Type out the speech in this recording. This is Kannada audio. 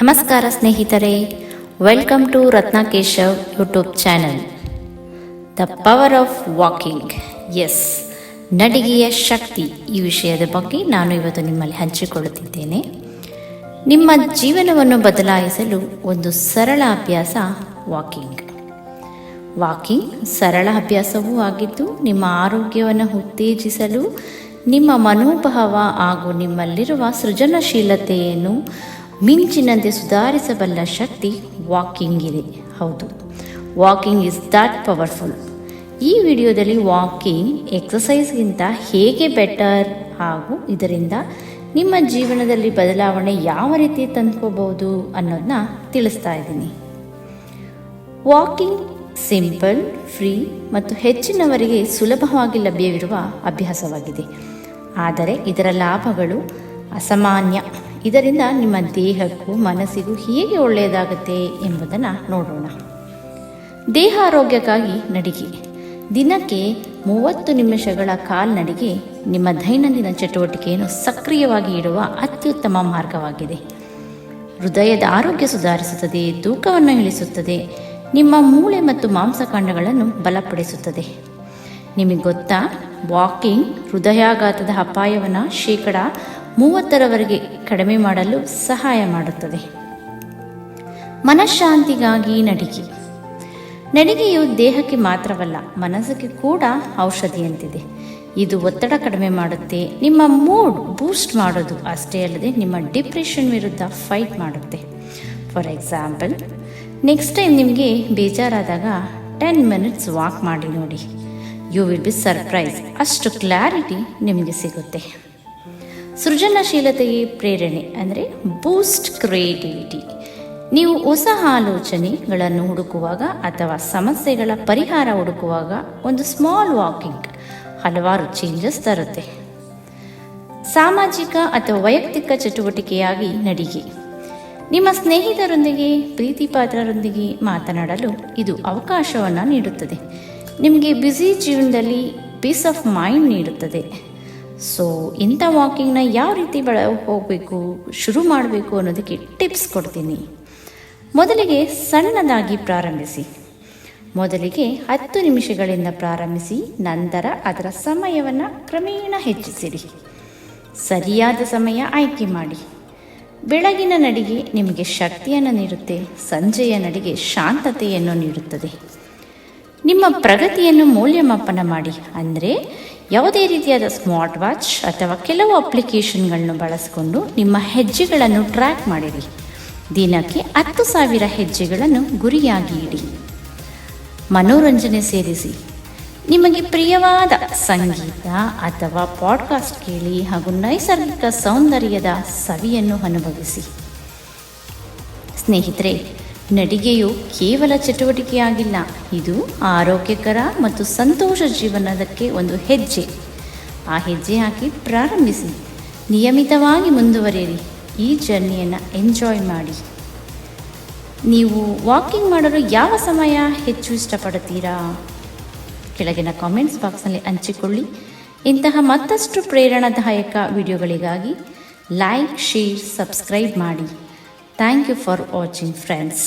ನಮಸ್ಕಾರ ಸ್ನೇಹಿತರೆ, welcome to Ratna Keshav YouTube channel. The power of walking. Yes, ನಡಿಗೆಯ ಶಕ್ತಿ ಈ ವಿಷಯದ ಬಗ್ಗೆ ನಾನು ಇವತ್ತು ನಿಮ್ಮಲ್ಲಿ ಹಂಚಿಕೊಳ್ಳುತ್ತಿದ್ದೇನೆ. ನಿಮ್ಮ ಜೀವನವನ್ನು ಬದಲಾಯಿಸಲು ಒಂದು ಸರಳ ಅಭ್ಯಾಸ ವಾಕಿಂಗ್. ವಾಕಿಂಗ್ ಸರಳ ಅಭ್ಯಾಸವೂ ಆಗಿದ್ದು ನಿಮ್ಮ ಆರೋಗ್ಯವನ್ನು ಉತ್ತೇಜಿಸಲು, ನಿಮ್ಮ ಮನೋಭಾವ ಹಾಗೂ ನಿಮ್ಮಲ್ಲಿರುವ ಸೃಜನಶೀಲತೆಯನ್ನು ಮಿಂಚಿನಂತೆ ಸುಧಾರಿಸಬಲ್ಲ ಶಕ್ತಿ ವಾಕಿಂಗ್ ಇದೆ. ಹೌದು, ವಾಕಿಂಗ್ ಇಸ್ ದಾಟ್ ಪವರ್ಫುಲ್. ಈ ವಿಡಿಯೋದಲ್ಲಿ ವಾಕಿಂಗ್ ಎಕ್ಸಸೈಸ್ಗಿಂತ ಹೇಗೆ ಬೆಟರ್ ಹಾಗೂ ಇದರಿಂದ ನಿಮ್ಮ ಜೀವನದಲ್ಲಿ ಬದಲಾವಣೆ ಯಾವ ರೀತಿ ತಂದ್ಕೋಬಹುದು ಅನ್ನೋದನ್ನ ತಿಳಿಸ್ತಾ ಇದ್ದೀನಿ. ವಾಕಿಂಗ್ ಸಿಂಪಲ್, ಫ್ರೀ ಮತ್ತು ಹೆಚ್ಚಿನವರಿಗೆ ಸುಲಭವಾಗಿ ಲಭ್ಯವಿರುವ ಅಭ್ಯಾಸವಾಗಿದೆ. ಆದರೆ ಇದರ ಲಾಭಗಳು ಅಸಾಮಾನ್ಯ. ಇದರಿಂದ ನಿಮ್ಮ ದೇಹಕ್ಕೂ ಮನಸ್ಸಿಗೂ ಹೇಗೆ ಒಳ್ಳೆಯದಾಗುತ್ತೆ ಎಂಬುದನ್ನು ನೋಡೋಣ. ದೇಹ ಆರೋಗ್ಯಕ್ಕಾಗಿ ನಡಿಗೆ. ದಿನಕ್ಕೆ 30 ನಿಮಿಷಗಳ ಕಾಲ್ನಡಿಗೆ ನಿಮ್ಮ ದೈನಂದಿನ ಚಟುವಟಿಕೆಯನ್ನು ಸಕ್ರಿಯವಾಗಿ ಇಡುವ ಅತ್ಯುತ್ತಮ ಮಾರ್ಗವಾಗಿದೆ. ಹೃದಯದ ಆರೋಗ್ಯ ಸುಧಾರಿಸುತ್ತದೆ, ತೂಕವನ್ನು ಇಳಿಸುತ್ತದೆ, ನಿಮ್ಮ ಮೂಳೆ ಮತ್ತು ಮಾಂಸಖಂಡಗಳನ್ನು ಬಲಪಡಿಸುತ್ತದೆ. ನಿಮಗೆ ಗೊತ್ತಾ, ವಾಕಿಂಗ್ ಹೃದಯಾಘಾತದ ಅಪಾಯವನ್ನು 30% ಕಡಿಮೆ ಮಾಡಲು ಸಹಾಯ ಮಾಡುತ್ತದೆ. ಮನಃಶಾಂತಿಗಾಗಿ ನಡಿಗೆ. ನಡಿಗೆಯು ದೇಹಕ್ಕೆ ಮಾತ್ರವಲ್ಲ, ಮನಸ್ಸಿಗೆ ಕೂಡ ಔಷಧಿಯಂತಿದೆ. ಇದು ಒತ್ತಡ ಕಡಿಮೆ ಮಾಡುತ್ತೆ, ನಿಮ್ಮ ಮೂಡ್ ಬೂಸ್ಟ್ ಮಾಡೋದು ಅಷ್ಟೇ ಅಲ್ಲದೆ ನಿಮ್ಮ ಡಿಪ್ರೆಷನ್ ವಿರುದ್ಧ ಫೈಟ್ ಮಾಡುತ್ತೆ. ಫಾರ್ ಎಕ್ಸಾಂಪಲ್, ನೆಕ್ಸ್ಟ್ ಟೈಮ್ ನಿಮಗೆ ಬೇಜಾರಾದಾಗ 10 ಮಿನಿಟ್ಸ್ ವಾಕ್ ಮಾಡಿ ನೋಡಿ. You will be surprise. ಅಷ್ಟು ಕ್ಲಾರಿಟಿ ನಿಮಗೆ ಸಿಗುತ್ತೆ. ಸೃಜನಶೀಲತೆಗೆ ಪ್ರೇರಣೆ ಅಂದರೆ ಬೂಸ್ಟ್ ಕ್ರಿಯೇಟಿವಿಟಿ. ನೀವು ಹೊಸ ಆಲೋಚನೆಗಳನ್ನು ಹುಡುಕುವಾಗ ಅಥವಾ ಸಮಸ್ಯೆಗಳ ಪರಿಹಾರ ಹುಡುಕುವಾಗ ಒಂದು ಸ್ಮಾಲ್ ವಾಕಿಂಗ್ ಹಲವಾರು ಚೇಂಜಸ್ ತರುತ್ತೆ. ಸಾಮಾಜಿಕ ಅಥವಾ ವೈಯಕ್ತಿಕ ಚಟುವಟಿಕೆಯಾಗಿ ನಡಿಗೆ. ನಿಮ್ಮ ಸ್ನೇಹಿತರೊಂದಿಗೆ, ಪ್ರೀತಿ ಪಾತ್ರರೊಂದಿಗೆ ಮಾತನಾಡಲು ಇದು ಅವಕಾಶವನ್ನು ನೀಡುತ್ತದೆ. ನಿಮಗೆ ಬ್ಯುಸಿ ಜೀವನದಲ್ಲಿ ಪೀಸ್ ಆಫ್ ಮೈಂಡ್ ನೀಡುತ್ತದೆ. ಸೊ ಇಂಥ ವಾಕಿಂಗ್ನ ಯಾವ ರೀತಿ ಹೋಗಬೇಕು, ಶುರು ಮಾಡಬೇಕು ಅನ್ನೋದಕ್ಕೆ ಟಿಪ್ಸ್ ಕೊಡ್ತೀನಿ. ಮೊದಲಿಗೆ ಸಣ್ಣದಾಗಿ ಪ್ರಾರಂಭಿಸಿ. ಮೊದಲಿಗೆ 10 ನಿಮಿಷಗಳಿಂದ ಪ್ರಾರಂಭಿಸಿ, ನಂತರ ಅದರ ಸಮಯವನ್ನು ಕ್ರಮೇಣ ಹೆಚ್ಚಿಸಿರಿ. ಸರಿಯಾದ ಸಮಯ ಆಯ್ಕೆ ಮಾಡಿ. ಬೆಳಗಿನ ನಡಿಗೆ ನಿಮಗೆ ಶಕ್ತಿಯನ್ನು ನೀಡುತ್ತೆ, ಸಂಜೆಯ ನಡಿಗೆ ಶಾಂತತೆಯನ್ನು ನೀಡುತ್ತದೆ. ನಿಮ್ಮ ಪ್ರಗತಿಯನ್ನು ಮೌಲ್ಯಮಾಪನ ಮಾಡಿ. ಅಂದರೆ ಯಾವುದೇ ರೀತಿಯಾದ ಸ್ಮಾರ್ಟ್ ವಾಚ್ ಅಥವಾ ಕೆಲವು ಅಪ್ಲಿಕೇಶನ್ಗಳನ್ನು ಬಳಸಿಕೊಂಡು ನಿಮ್ಮ ಹೆಜ್ಜೆಗಳನ್ನು ಟ್ರ್ಯಾಕ್ ಮಾಡಿರಿ. ದಿನಕ್ಕೆ 10,000 ಹೆಜ್ಜೆಗಳನ್ನು ಗುರಿಯಾಗಿ ಇಡಿ. ಮನೋರಂಜನೆ ಸೇರಿಸಿ. ನಿಮಗೆ ಪ್ರಿಯವಾದ ಸಂಗೀತ ಅಥವಾ ಪಾಡ್ಕಾಸ್ಟ್ ಕೇಳಿ ಹಾಗೂ ನೈಸರ್ಗಿಕ ಸೌಂದರ್ಯದ ಸವಿಯನ್ನು ಅನುಭವಿಸಿ. ಸ್ನೇಹಿತರೆ, ನಡಿಗೆಯು ಕೇವಲ ಚಟುವಟಿಕೆಯಾಗಿಲ್ಲ, ಇದು ಆರೋಗ್ಯಕರ ಮತ್ತು ಸಂತೋಷ ಜೀವನದಕ್ಕೆ ಒಂದು ಹೆಜ್ಜೆ. ಆ ಹೆಜ್ಜೆ ಹಾಕಿ ಪ್ರಾರಂಭಿಸಿ, ನಿಯಮಿತವಾಗಿ ಮುಂದುವರಿಯಿರಿ. ಈ ಜರ್ನಿಯನ್ನು ಎಂಜಾಯ್ ಮಾಡಿ. ನೀವು ವಾಕಿಂಗ್ ಮಾಡಲು ಯಾವ ಸಮಯ ಹೆಚ್ಚು ಇಷ್ಟಪಡುತ್ತೀರಾ? ಕೆಳಗಿನ ಕಾಮೆಂಟ್ಸ್ ಬಾಕ್ಸ್ನಲ್ಲಿ ಹಂಚಿಕೊಳ್ಳಿ. ಇಂತಹ ಮತ್ತಷ್ಟು ಪ್ರೇರಣಾದಾಯಕ ವಿಡಿಯೋಗಳಿಗಾಗಿ ಲೈಕ್, ಶೇರ್, ಸಬ್ಸ್ಕ್ರೈಬ್ ಮಾಡಿ. Thank you for watching friends.